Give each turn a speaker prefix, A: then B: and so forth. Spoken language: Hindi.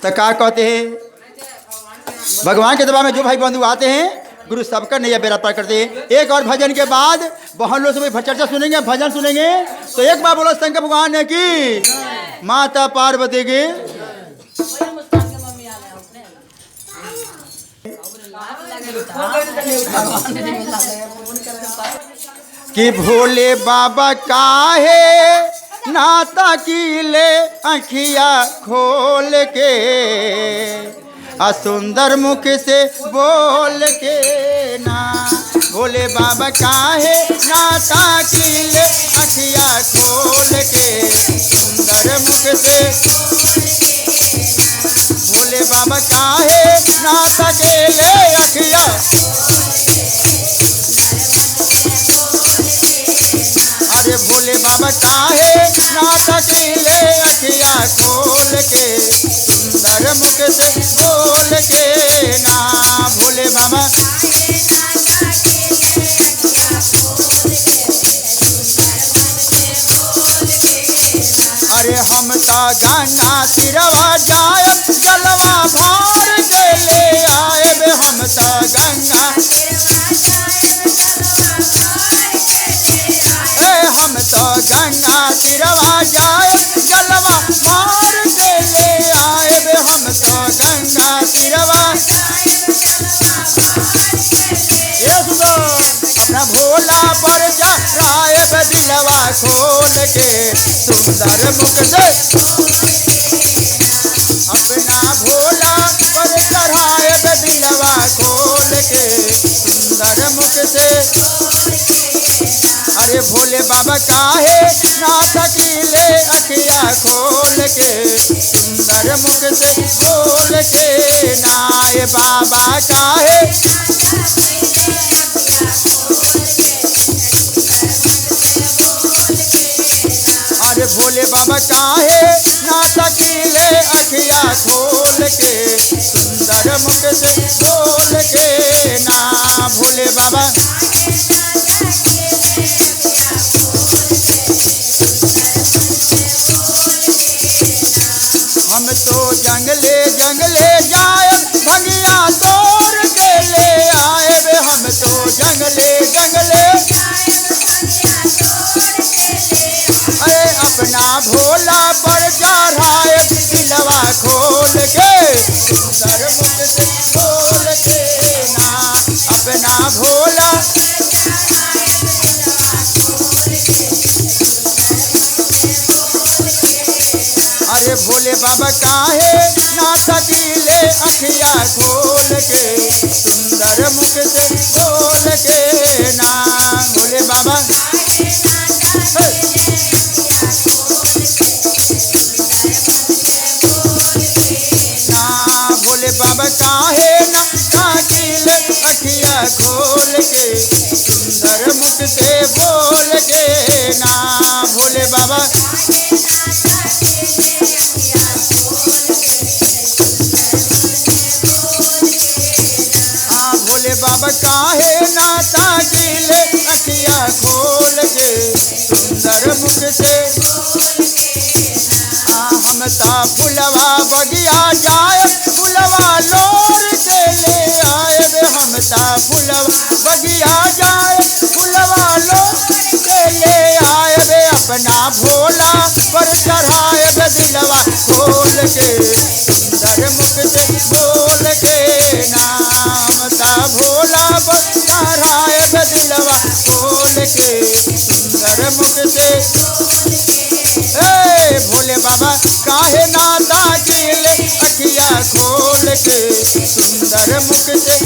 A: तो क्या कहते हैं, भगवान के दरबार में जो भाई बंधु आते हैं गुरु सबका नैया बेड़ा पार करते हैं। एक और भजन के बाद बहुत लोग से चर्चा सुनेंगे, भजन सुनेंगे। तो एक बार बोलो शंकर भगवान ने की माता पार्वती की। कि भोले बाबा काहे नाता की ले आँखिया खोल के, सुंदर मुख से बोल के ना। भोले बाबा काहे नाता की ले आँखिया खोल के, सुंदर मुख से। भोले बाबा काहे नाता के ले आँखिया, अरे भोले बाबा काहे नाता के ले आँखिया खोल के, सुंदर मुख से बोल के ना। भोले बाबा अरे हम तो गंगा तिरवा जायब जलवा भार के ले आयब, हम तो गंगा हम तो गंगा तिरवा जायब जलवा भार के ले आयब, हम तो गंगा तिरवा। अपना भोला पर चढ़ायब दिलवा खोल के, सुंदर मुख से। अपना भोला पर चढ़ायब दिलवा खोल के, सुंदर मुख से। अरे भोले बाबा काहे नाता की ले आँखिया खोल के, सुंदर मुख से बोल के ना। बाबा काहे अरे भोले बाबा काहे नाता की ले आँखिया खोल के, सुंदर मुख से बोल के ना। भोले बाबा हम तो जंगले जंगले जायब भंगिया तोड़ के ले आयब, हम तो जंगले जंगले। अरे अपना भोला पर चढ़ायब दिलवा खोल के, सुंदर मुख से बोल के ना। अपना भोला अरे भोले बाबा काहे नाता की ले आँखिया खोल के, सुंदर मुख से बोल के ना। भोले बाबा भोले बाबा काहे नाता की ले आँखिया खोल के, सुंदर मुख से बोल के ना। भोले बाबा भोले बाबा काहे नाता की ले आँखिया खोल के, सुंदर मुख से। हम ता फुलवा बगिया जायब फुलवा लोर के ले आयब, हम ता फुलवा बगिया जायब फुलवा लोर के ले आयब। अपना भोला पर चढ़ायब दिलवा खोल के, सुंदर मुख से बोल के नाम। ता भोला पर चढ़ायब दिलवा खोल के, सुंदर मुख से। भोले बाबा काहे नाता की ले आँखिया खोल के, सुंदर मुख से